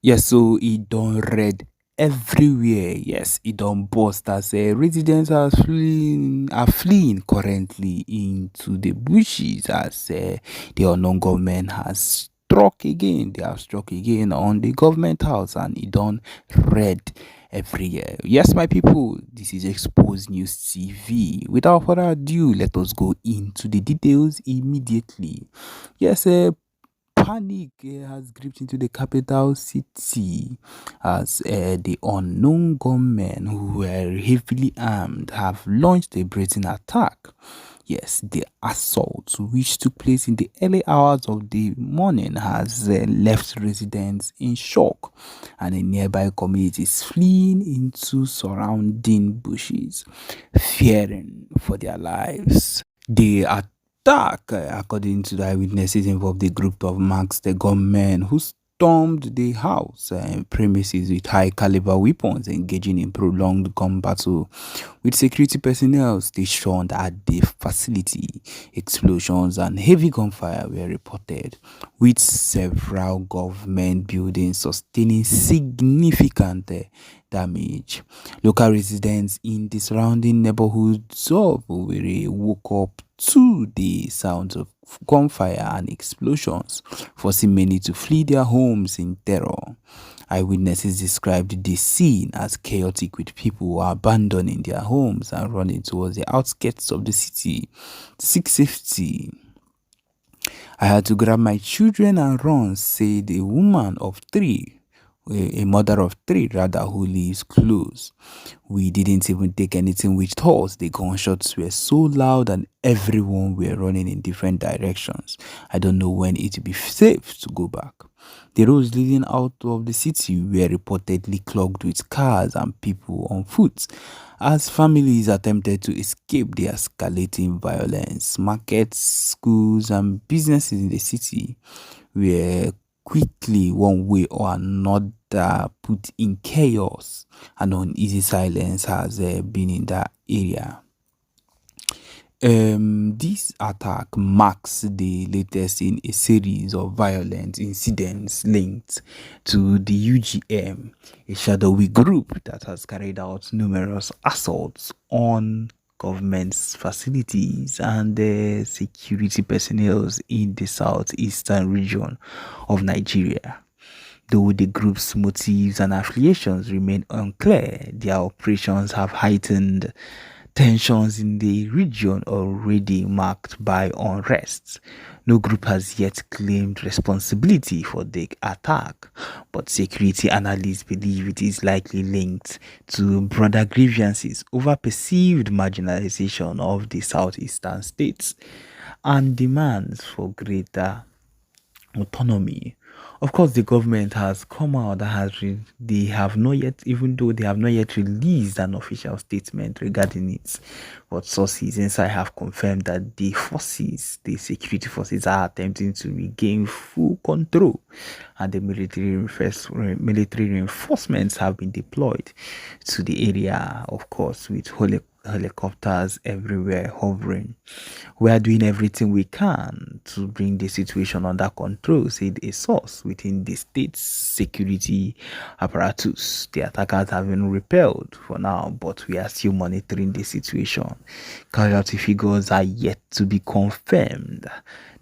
Yes, so it don't read everywhere. Yes, it don't burst as residents are fleeing currently into the bushes as the unknown government has struck again. They have struck again on the government house and it don't read everywhere. Yes, my people, this is Exposed News TV. Without further ado, let us go into the details immediately. Yes, panic has gripped into the capital city as the unknown gunmen who were heavily armed have launched a brazen attack. Yes, the assault, which took place in the early hours of the morning, has left residents in shock and in nearby communities fleeing into surrounding bushes, fearing for their lives. The attack, according to the eyewitnesses, involved a group of masked gunmen who stormed the house premises with high caliber weapons, engaging in prolonged gun battle with security personnel stationed at the facility. Explosions and heavy gunfire were reported, with several government buildings sustaining significant damage. Local residents in the surrounding neighborhoods of Owerri woke up to the sounds of gunfire and explosions, forcing many to flee their homes in terror. Eyewitnesses described the scene as chaotic, with people abandoning their homes and running towards the outskirts of the city to seek safety. I had to grab my children and run, said a woman of three, a mother of three rather, who lives close. We didn't even take anything with us. The gunshots were so loud and everyone were running in different directions. I don't know when it will be safe to go back. The roads leading out of the city were reportedly clogged with cars and people on foot as families attempted to escape the escalating violence. Markets, schools, and businesses in the city were quickly, one way or another, put in chaos, and uneasy silence has been in that area. This attack marks the latest in a series of violent incidents linked to the UGM, a shadowy group that has carried out numerous assaults on government's facilities and security personnel in the southeastern region of Nigeria. Though the group's motives and affiliations remain unclear, their operations have heightened tensions in the region already marked by unrest. No group has yet claimed responsibility for the attack, but security analysts believe it is likely linked to broader grievances over perceived marginalization of the southeastern states and demands for greater autonomy. Of course, the government has come out that they have not yet, even though they have not yet released an official statement regarding it, but sources inside have confirmed that the security forces, are attempting to regain full control, and the military reinforcements have been deployed to the area, of course, with helicopters everywhere hovering. We are doing everything we can to bring the situation under control, said a source within the state's security apparatus. The attackers have been repelled for now, but we are still monitoring the situation. Casualty figures are yet to be confirmed,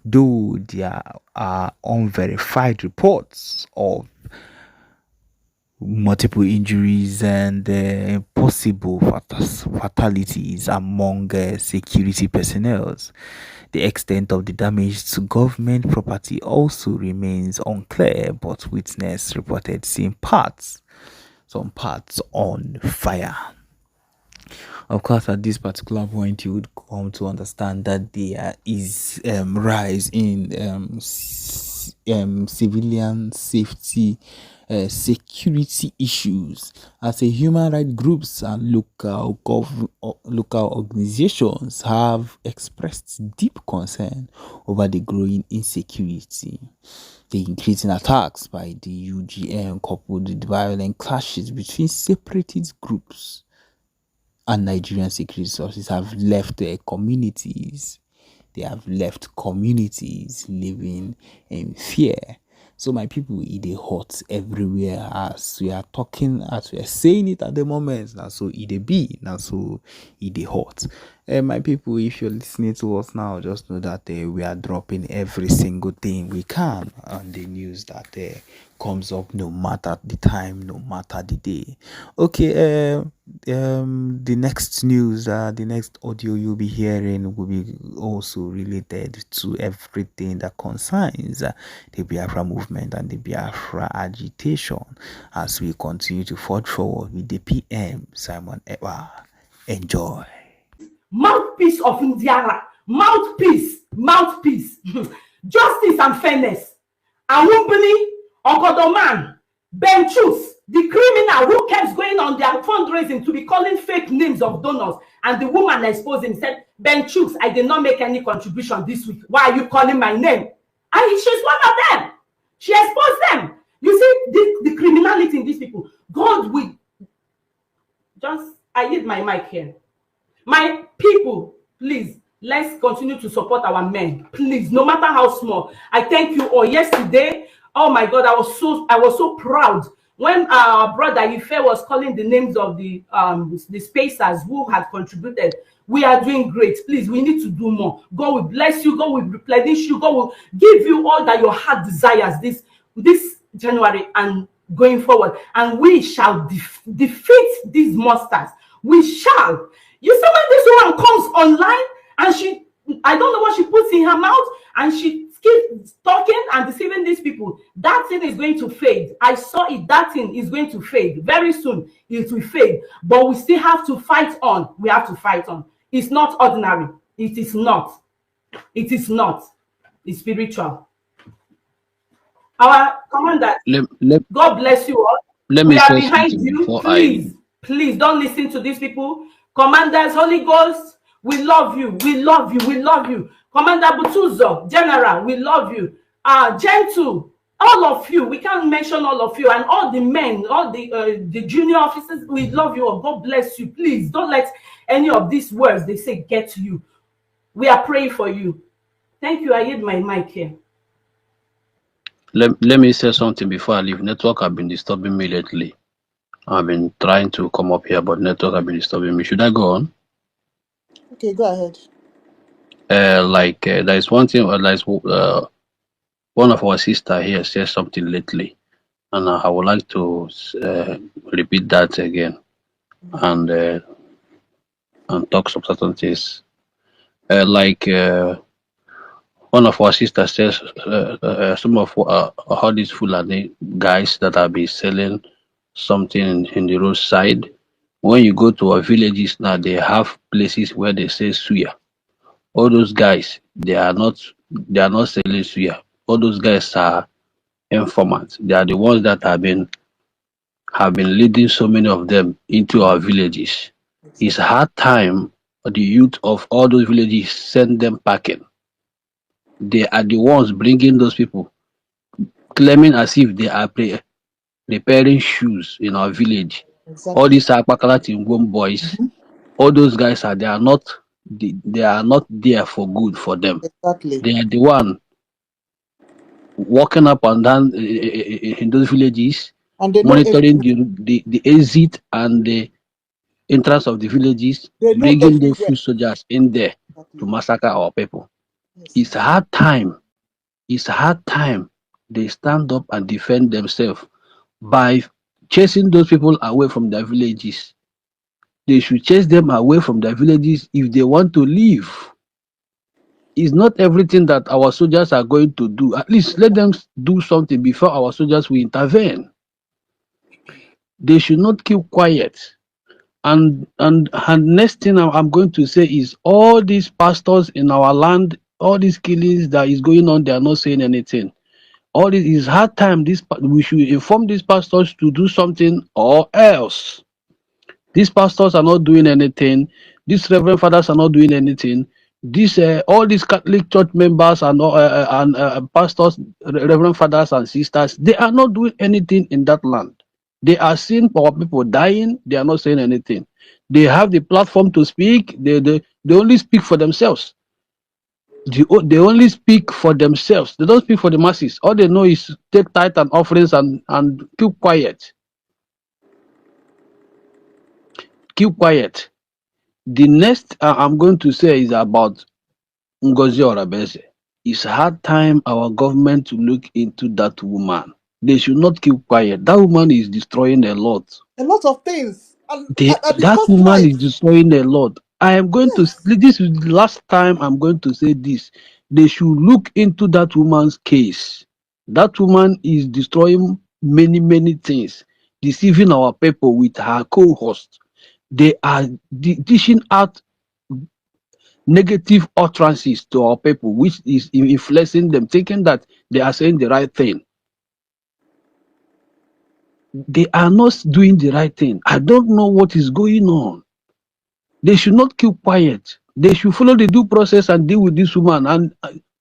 though there are unverified reports of multiple injuries and possible fatalities among security personnel. The extent of the damage to government property also remains unclear, but witness reported seeing some parts on fire. Of course, at this particular point, you would come to understand that there is rise in civilian safety, security issues, as a human rights groups and local organizations have expressed deep concern over the growing insecurity. The increasing attacks by the UGM, coupled with violent clashes between separatist groups and Nigerian security sources, have left their communities. They have left communities living in fear. So my people, it dey hot everywhere as we are talking, as we are saying it at the moment. Now so it dey be, now so it dey hot. My people, if you're listening to us now, just know that we are dropping every single thing we can on the news that comes up, no matter the time, no matter the day. Okay, the next news, the next audio you'll be hearing will be also related to everything that concerns the Biafra movement and the Biafra agitation as we continue to forge forward with the PM Simon Ekpa. Enjoy. Mouthpiece of Indiana, mouthpiece, justice and fairness. Awumbili, Ogodoman, Benchus, the criminal who kept going on their fundraising to be calling fake names of donors, and the woman exposed him, said, Benchus, I did not make any contribution this week. Why are you calling my name? And she's one of them. She exposed them. You see, the criminality in these people. God will just, I use my mic here. My people, please, let's continue to support our men. Please, no matter how small. I thank you all. Yesterday, oh my God, I was so proud when our brother Ife was calling the names of the spacers who had contributed. We are doing great. Please, we need to do more. God will bless you. God will replenish you. God will give you all that your heart desires this January and going forward. And we shall defeat these monsters. We shall. You see, when this woman comes online and I don't know what she puts in her mouth, and she keeps talking and deceiving these people, that thing is going to fade. I saw it. That thing is going to fade. Very soon, it will fade. But we still have to fight on. We have to fight on. It's not ordinary. It is not. It is not. It's spiritual. Our commander, God bless you all. We are behind you. Please don't listen to these people. Commanders, Holy Ghost, we love you. We love you. We love you. Commander Butuzo, General, we love you. Gentle, all of you. We can't mention all of you, and all the men, all the junior officers. We love you all. God bless you. Please don't let any of these words they say get to you. We are praying for you. Thank you. I hit my mic here. Let me say something before I leave. Network have been disturbing me lately. I've been trying to come up here, but network have been disturbing me. Should I go on? Okay, go ahead. There is one thing. One of our sister here said something lately, and I would like to repeat that again, and talk some certain things. One of our sisters says some of all these Fulani guys that have been selling something in the roadside. When you go to our villages now, they have places where they say suya. All those guys, they are not selling suya. All those guys are informants. They are the ones that have been leading so many of them into our villages. It's hard time for the youth of all those villages send them packing. They are the ones bringing those people, claiming as if they are repairing shoes in our village. Exactly. All these Akpakala boys, all those guys they are not there for good for them. Exactly. They are the one walking up and down in those villages, and they monitoring the exit and the entrance of the villages, bringing those foot soldiers in there to massacre our people. Yes. It's hard time. They stand up and defend themselves by chasing those people away from their villages. They should chase them away from their villages if they want to leave. It's not everything that our soldiers are going to do. At least let them do something before our soldiers will intervene. They should not keep quiet. And next thing I'm going to say is all these pastors in our land, all these killings that is going on, they are not saying anything. All this is hard time. We should inform these pastors to do something, or else these pastors are not doing anything. These reverend fathers are not doing anything. All these Catholic church members and pastors, reverend fathers and sisters, they are not doing anything in that land. They are seeing our people dying. They are not saying anything. They have the platform to speak. They only speak for themselves. They only speak for themselves. They don't speak for the masses. All they know is take tithe and offerings and keep quiet. Keep quiet. The next I'm going to say is about Ngozi Orabese. It's hard time our government to look into that woman. They should not keep quiet. That woman is destroying a lot. A lot of things. And at the That first woman flight. is destroying a lot. I am going to, Yes, this is the last time I'm going to say this. They should look into that woman's case. That woman is destroying many, many things, deceiving our people with her co-host. They are dishing out negative utterances to our people, which is influencing them, thinking that they are saying the right thing. They are not doing the right thing. I don't know what is going on. They should not keep quiet. They should follow the due process and deal with this woman and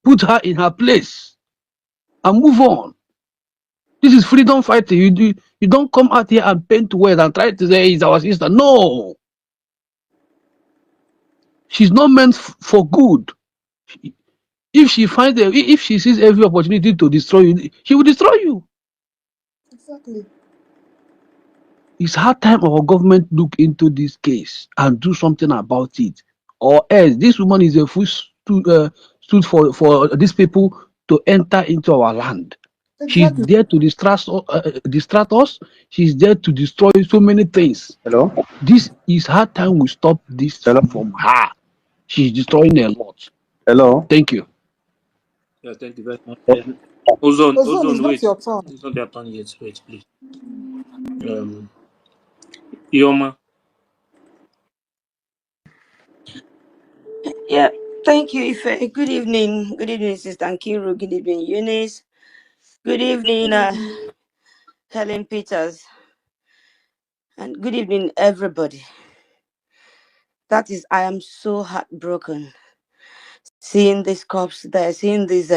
put her in her place and move on. This is freedom fighting. You don't come out here and paint words and try to say it's our sister. No, she's not meant for good. If she finds if she sees every opportunity to destroy you, she will destroy you. exactly. It's high time our government look into this case and do something about it, or else this woman is a fool stood for these people to enter into our land. She's Exactly. there to distract us. She's there to destroy so many things. Hello? This is her time we stop this Hello? from her. She's destroying a lot. Hello? Thank you. Yeah, thank you very much. Ozone, Ozone is Ozone, not wait. your turn. It's not their turn yet. Wait, please. Um, Ioma. Yeah, thank you, Ife. Good evening. Good evening, Sister Nkiru. Good evening, Eunice. Good evening, Helen Peters. And good evening, everybody. That is, I am so heartbroken seeing this corpse there, seeing this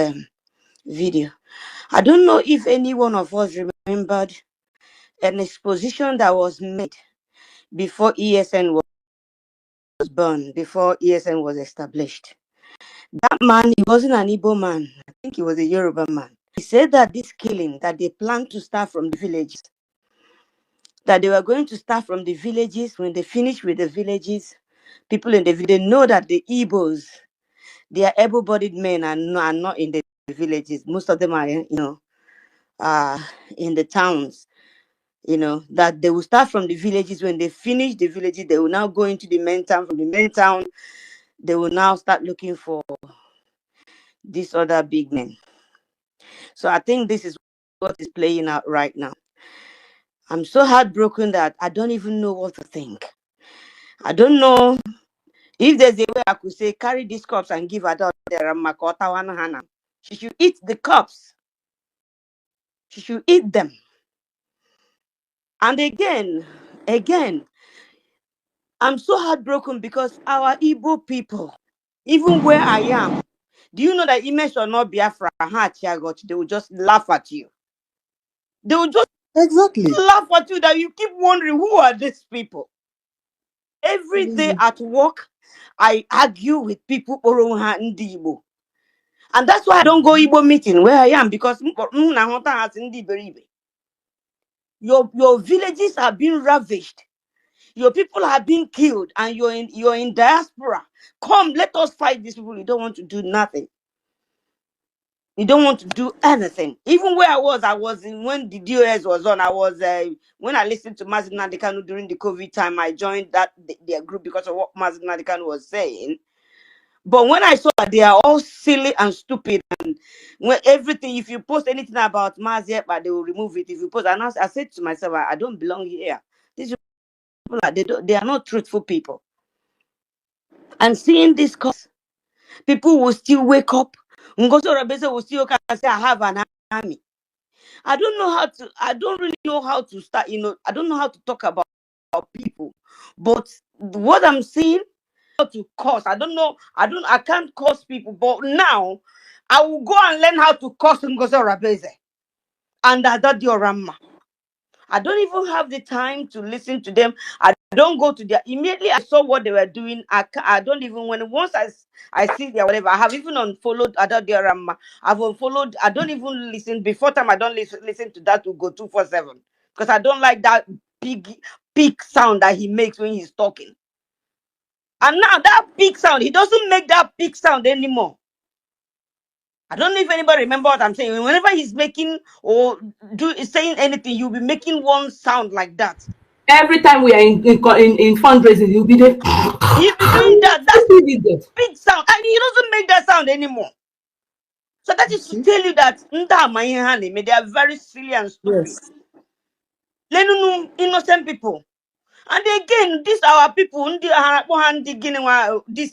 video. I don't know if any one of us remembered an exposition that was made before ESN was born, before ESN was established. That man, he wasn't an Igbo man. I think he was a Yoruba man. He said that this killing, that they planned to start from the villages, that they were going to start from the villages. When they finish with the villages, people in the village know that the Igbos, they are able-bodied men and are not in the villages. Most of them are, in the towns. That they will start from the villages. When they finish the villages, they will now go into the main town. From the main town, they will now start looking for these other big men. So I think this is what is playing out right now. I'm so heartbroken that I don't even know what to think. I don't know if there's a way I could say, carry these cups and give her there. She should eat the cups. She should eat them. And again, I'm so heartbroken because our Igbo people, even where I am, do you know that image or not Biafra, they will just laugh at you. They will just Exactly. laugh at you that you keep wondering, who are these people? Every day Crazy. at work, I argue with people Oroha Ndi Igbo. And that's why I don't go Igbo meeting where I am, because your villages are being ravished. Your people are being killed, and you're in diaspora. Come, let us fight these people. You don't want to do nothing. You don't want to do anything. Even where I was in when the DOS was on. I was when I listened to Mazin Nadekanu during the COVID time. I joined their group because of what Mazin Nadekanu was saying. But when I saw that they are all silly and stupid, and when everything, if you post anything about Mazia, but they will remove it. If you post, and I said to myself, I don't belong here. These people they are not truthful people. And seeing this cause, people will still wake up. Ngozo Rabese will still come and say, I have an army. I don't really know how to start, I don't know how to talk about people. But what I'm seeing, how to curse. I can't curse people, but now I will go and learn how to curse Ngozo Rabese and Adadi Orama. I don't even have the time to listen to them. I don't go to their immediately. I saw what they were doing. I don't even once I see their whatever. I have even unfollowed other diorama. I've unfollowed. I don't even listen before time. I don't listen to that to go 247 because I don't like that big sound that he makes when he's talking. And now that big sound, he doesn't make that big sound anymore. I don't know if anybody remember what I'm saying. Whenever he's making or saying anything, you'll be making one sound like that. Every time we are in fundraising, he'll be there. He'll be doing that. That's big sound, and he doesn't make that sound anymore. So that is to tell you that they are very silly and stupid. Yes. Innocent people. And again, these our people, this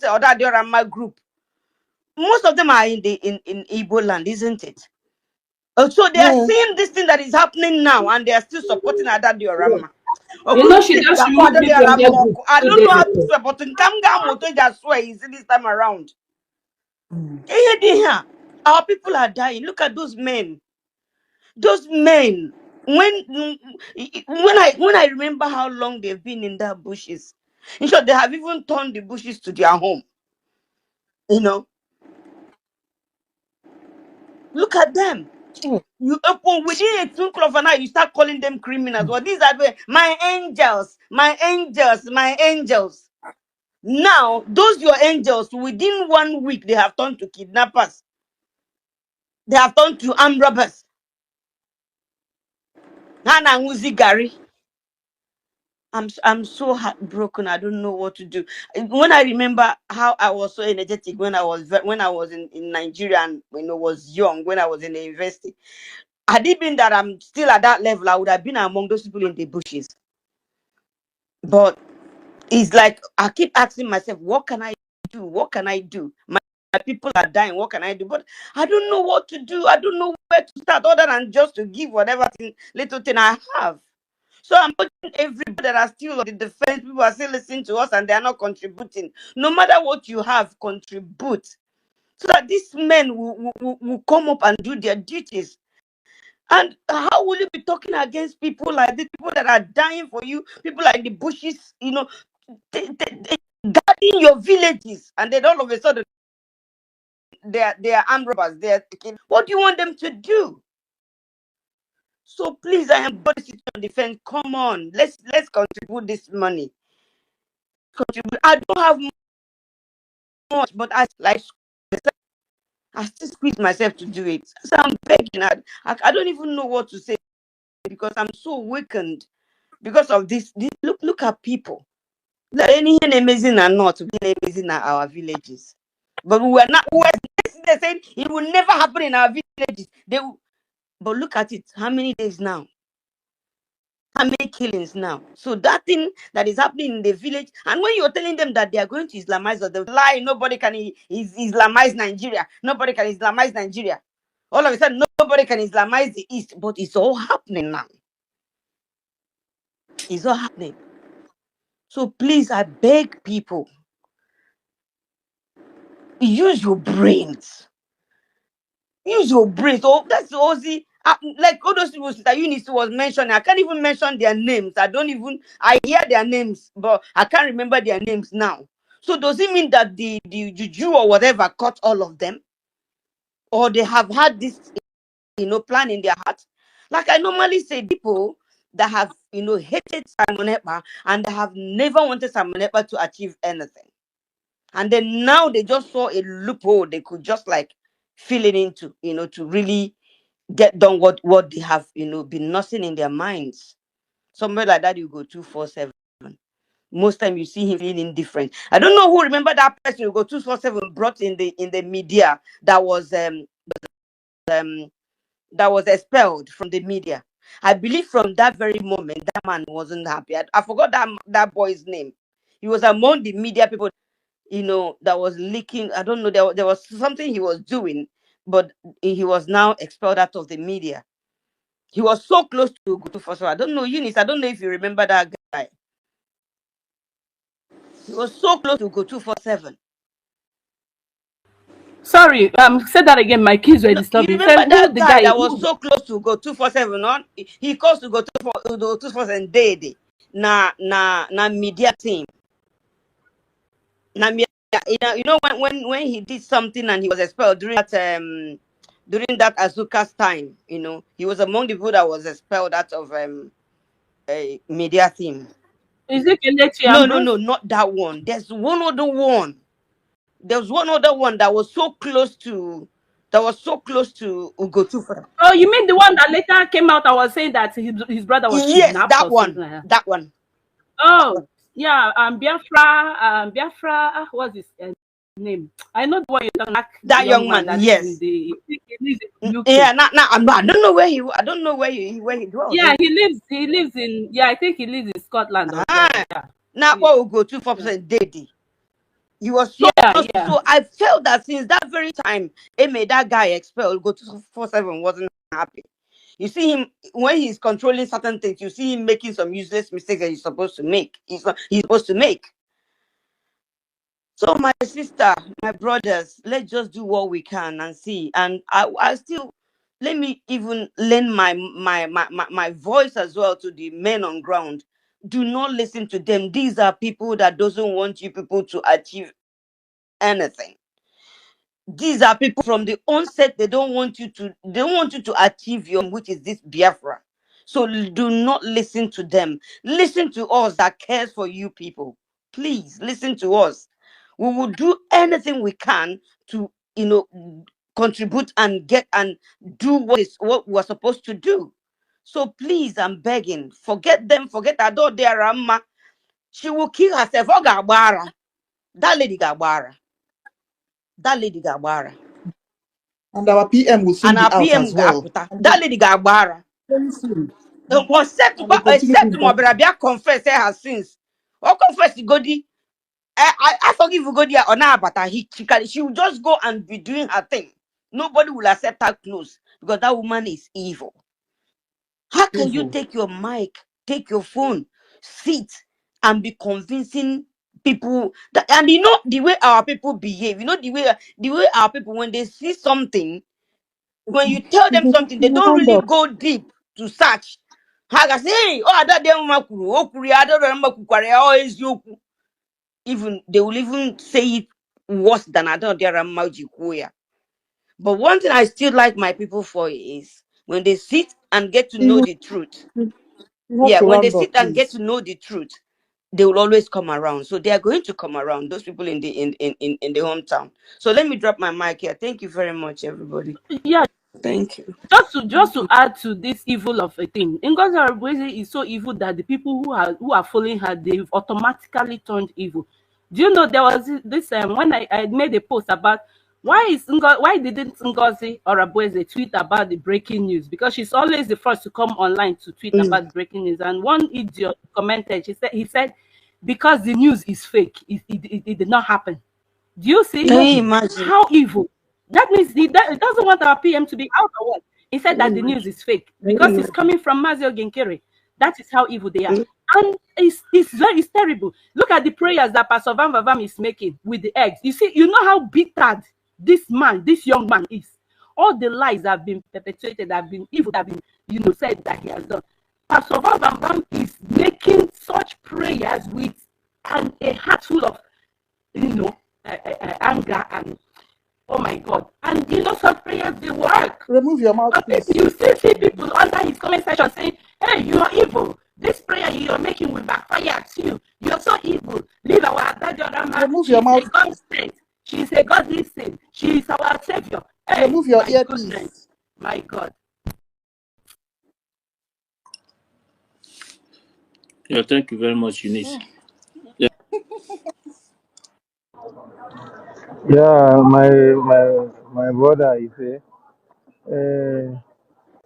or that diorama group. Most of them are in Igbo land, isn't it? So they are Yeah. seeing this thing that is happening now, and they are still supporting other diorama. You know, she just removed me from that group I 2 don't know days how to ago. swear, but in Kamga Moto just swear easy this time around. Our people are dying. Look at those men. Those men. When I remember how long they've been in that bushes. In short, they have even turned the bushes to their home. You know, look at them. You open within a twinkle of an eye, you start calling them criminals. Well, these are my angels, my angels, my angels. Now, those your angels, within 1 week, they have turned to kidnappers. They have turned to armed robbers. Hana Nguzi Gary. I'm so heartbroken. I don't know what to do. When I remember how I was so energetic when I was in Nigeria and when I was young, when I was in the university. Had it been that I'm still at that level, I would have been among those people in the bushes. But it's like I keep asking myself, what can I do? What can I do? My people are dying. What can I do? But I don't know what to do. I don't know where to start other than just to give whatever little thing I have. So I'm watching everybody that are still on the defense. People are still listening to us and they are not contributing. No matter what you have, contribute. So that these men will come up and do their duties. And how will you be talking against people like these people that are dying for you, people like the bushes, they guarding your villages, and then all of a sudden they are armed robbers. What do you want them to do? So please, I am body situation defense. Come on, let's contribute this money. Contribute. I don't have much, but I still squeeze myself to do it. So I'm begging. I don't even know what to say because I'm so weakened because of this. Look at people. Anything amazing or not, being amazing at our villages. But we were not. They said it will never happen in our villages. But look at it. How many days now? How many killings now? So that thing that is happening in the village, and when you're telling them that they are going to Islamize or they lie, nobody can Islamize Nigeria. Nobody can Islamize Nigeria. All of a sudden, nobody can Islamize the East. But it's all happening now. It's all happening. So please, I beg people, use your brains. Use your brains. Oh, that's Ozzy. Like all those people that Eunice was mentioning, I can't even mention their names. I hear their names, but I can't remember their names now. So does it mean that the juju or whatever caught all of them? Or they have had this, plan in their heart? Like I normally say, people that have, hated Simon Ekpa and that have never wanted Simon Ekpa to achieve anything. And then now they just saw a loophole they could just like fill it into, to really get done what they have, been nursing in their minds. Somewhere like that, you go 247. Most time you see him feeling indifferent. I don't know who remember that person who go 247 brought in the media that was expelled from the media. I believe from that very moment that man wasn't happy. I forgot that boy's name. He was among the media people, that was leaking. I don't know. There was something he was doing, but he was now expelled out of the media. He was so close to go to first. I don't know, Eunice. I don't know if you remember that guy. He was so close to go 247. Sorry, say that again. My kids were No, you disturbing. remember Said who that the guy guy? that was so close to go 247 on? He calls to go 247 day. na media team. Na media, when he did something and he was expelled during that Azuka's time, he was among the people that was expelled out of a media team. Is it Kelechi No, no, Ambrose? no, not that one. There's one other one. There's one other one that was so close to Ugotufa. Oh, you mean the one that later came out and was saying that his brother was Yes, kidnapped that or something one. like that? That one. That Oh, one. yeah, Biafra, what's his name? I know the one you're talking, like That young young man man, that lives in yes. the UK. Yeah, I don't know I don't know where he dwells. Yeah, he lives in, yeah, I think he lives in Scotland or Ah, wherever. Yeah. now He- what will go to yeah. 4% daddy. He was so Yeah, close to, yeah. so I felt that since that very time it made that guy expel, go to 47 wasn't happy. You see him when he's controlling certain things, you see him making some useless mistakes that he's supposed to make. He's supposed to make. So my sister, my brothers, let's just do what we can and see. And I still let me even lend my voice as well to the men on ground. Do not listen to them. These are people that doesn't want you people to achieve anything. These are people from the onset, they don't want you to achieve your, which is this Biafra. So do not listen to them. Listen to us that cares for you people. Please listen to us. We will do anything we can to contribute and get and do what we're supposed to do. So please, I'm begging, forget them, forget Ado Rama. She will kill herself. Oh, Gabara. That lady Gabara. That lady Gabara. And our PM will soon And be our out PM as well. ga-apụta. And That lady ga-agbara. very soon. Except And we'll continue except being ma back. ọbịara confess her sins. Or confess godi. I forgive godi or na abata. She will just go and be doing her thing. Nobody will accept her close because that woman is evil. How can you Evil. take your mic, take your phone, sit and be convincing people that, and the way our people behave, the way our people, when they see something, when you tell them something, they don't really go deep to search. Ha ga say, hey, oh, that dem mama kwuru, o kwuru ya, that mama kwukwara ya, oh, eziokwu. Even they will even say it worse than Adon mama ji kwuo ya. But one thing I still like my people for is when they sit and get to know You the truth. have Yeah, to when they round up, sit and get please. to know the truth, they will always come around. So they are going to come around. Those people in the hometown. So let me drop my mic here. Thank you very much, everybody. Yeah, Thank you. just to add to this evil of a thing, Ngozi Arabweze is so evil that the people who are following her, they've automatically turned evil. Do you know there was this when I made a post about why didn't Ngozi Arabweze tweet about the breaking news? Because she's always the first to come online to tweet Mm. about breaking news. And one idiot commented, he said because the news is fake, it did not happen. Do you see Can you Imagine. imagine? how evil? That means he doesn't want our PM to be out or what? He said Can you that the news imagine? is fake Can you because it's imagine? coming from Mazio Ginkere. That is how evil they are. Mm. And it's terrible. Look at the prayers that Pastor Van Vavam is making with the eggs. You see, you know how bitter this young man is. All the lies that have been perpetrated, that have been evil, that have been, said that he has done. Pastor Van Vavam is making such prayers with a heart full of you know, anger and oh my God. And some prayers they work. Remove your But people, mouthpiece. you still see people under his comment section saying, "Hey, you are evil. This prayer you're making will backfire at you. You're so evil. Leave our Daddy. Remove your She's a God mouthpiece. saint. She's a godly saint. She is our savior." Hey, Remove your my goodness, earpiece. my God. Yeah, thank you very much, Eunice. Yeah, Yeah, my brother, he say,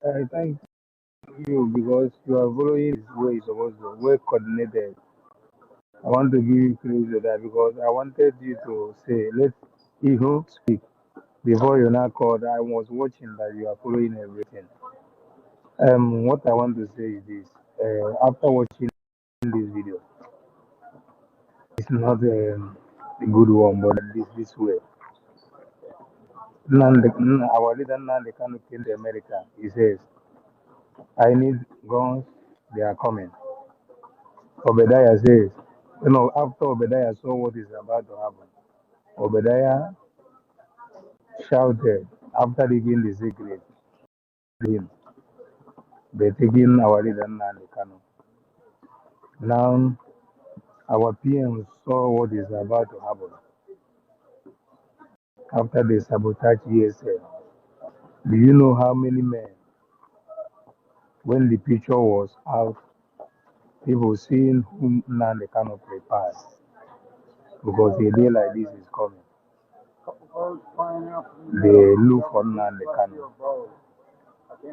I thank you because you are following his way supposed to, well coordinated. I want to give you credit for that because I wanted you to say, let he who speak before you now called. I was watching that you are following everything. What I want to say is this: after watching this video, it's not a good one, but this way. Our leader Nande Kanu came to America. He says, I need guns, they are coming. Obadiah says, after Obadiah saw what is about to happen, Obadiah shouted after reading the secret, him, they're taking our leader and the Kano. Now, our PM saw what is about to happen after they sabotage ESL. Do you know how many men, when the picture was out, people seeing whom Nande Kano prepared because a day like this is coming? They look for Nande Kano.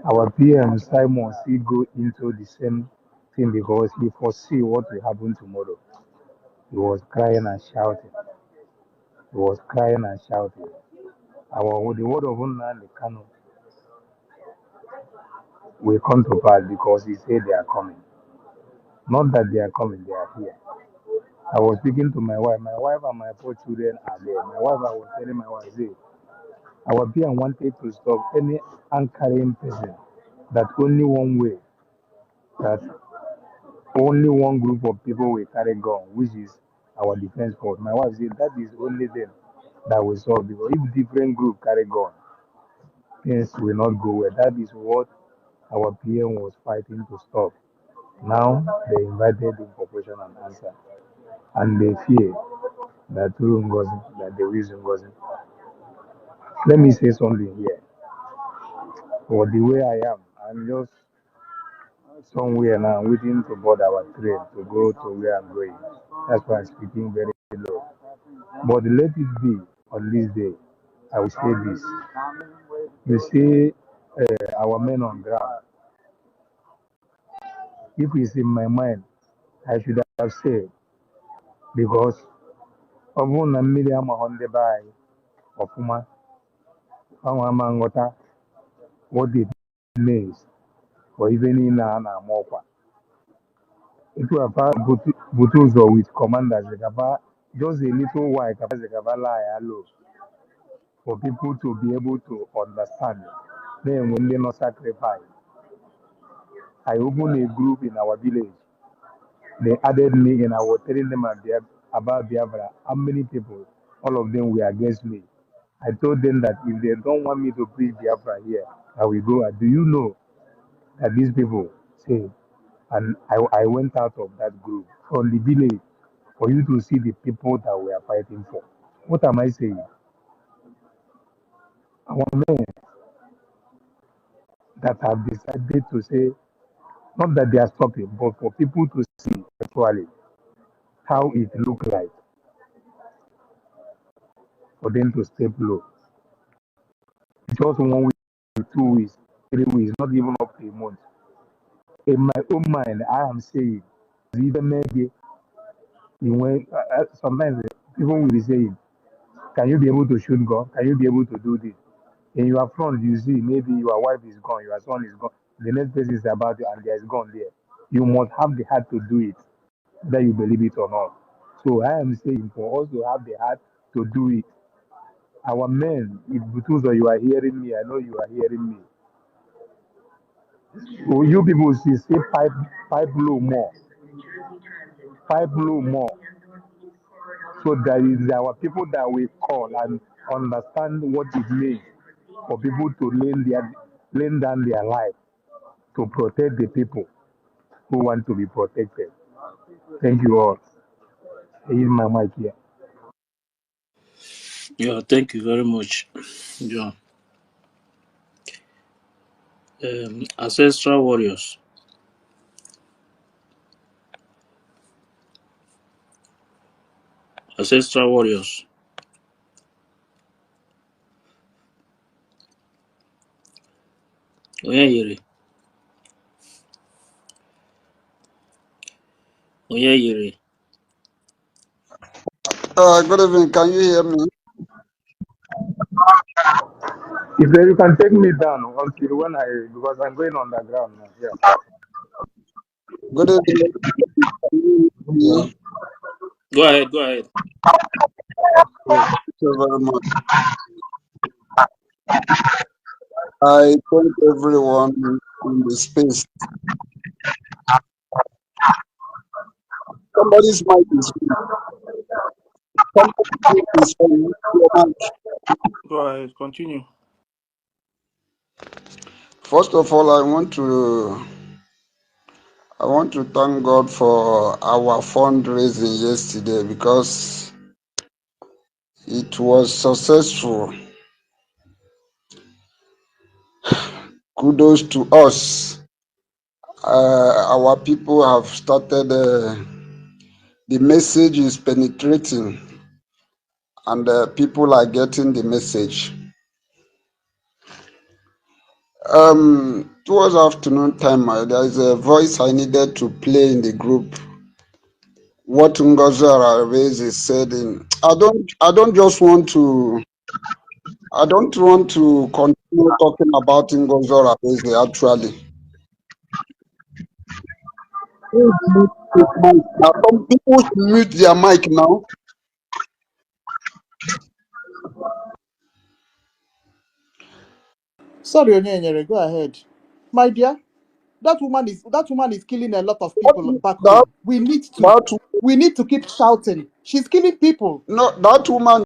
Our PM Simon still go into the same thing because he foresee what will happen tomorrow. He was crying and shouting. He was crying and shouting. The word of Nande Kano will come to pass because he said they are coming. Not that they are coming, they are here. I was speaking to my wife. My wife and my 4 children are there. My wife, I was telling my wife, say, our PM wanted to stop any anchoring person that only one way, that only one group of people will carry gun, which is our defense force. My wife said that is only them that will solve because if different group carry gun, things will not go well. That is what our PM was fighting to stop. Now they invited him for question and answer. And they fear that through Ngozi, that they will use Ngozi. Let me say something here. For the way I am, I'm just somewhere now waiting to board our train to go to where I'm going. That's why I'm speaking very low. But let it be on this day. I will say this. You see, our men on ground. If it's in my mind, I should have said because of one million on the buy of Uma, what it means, or even in Anna Mokwa. It was about Butuzo with commanders, just a little while, lie alone for people to be able to understand. Then, when they not sacrifice, I opened a group in our village. They added me, and I was telling them about Biafra. How many people? All of them were against me. I told them that if they don't want me to preach Biafra here, I will go. Do you know that these people say? And I went out of that group from the village for you to see the people that we are fighting for. What am I saying? Our men that have decided to say, not that they are stopping, but for people to see actually how it look like for them to step low. Just 1 week, 2 weeks, 3 weeks, not even up to a month. In my own mind, I am saying, even maybe sometimes people will be saying, can you be able to shoot gun? Can you be able to do this? In your front, you see maybe your wife is gone, your son is gone, the next person is about you, and there is gun there. You must have the heart to do it, whether you believe it or not. So I am saying for us to have the heart to do it. Our men, if Butuzo, you are hearing me, I know you are hearing me. So you people say pipe low more, pipe low more. So that is our people that we call and understand what it means for people to lay down their life to protect the people who want to be protected. Thank you all. I use my mic here. Yeah, thank you very much. Yeah. Ancestral warriors. Ancestral warriors. Oyeyere. Oyeyere. Good evening. Can you hear me? If you can take me down until when because I'm going on the ground now. Yeah. Good evening. Yeah. Go ahead, go ahead. Thank you very much. I thank everyone in the space. Somebody's mic is on. Somebody's mic is on. Your mic. Go ahead, continue. First of all, I want to thank God for our fundraising yesterday because it was successful. Kudos to us. Our people have started. The message is penetrating, and people are getting the message. Towards afternoon time, there is a voice I needed to play in the group. What Ngozi Aravezi said in. I don't want to continue talking about Ngozi Aravezi actually. Please mute his mic now. Some people should mute their mic now. Sorry, Onyenyere, go ahead. My dear, that woman is killing a lot of people back That home. We need that to keep shouting. She's killing people. no that woman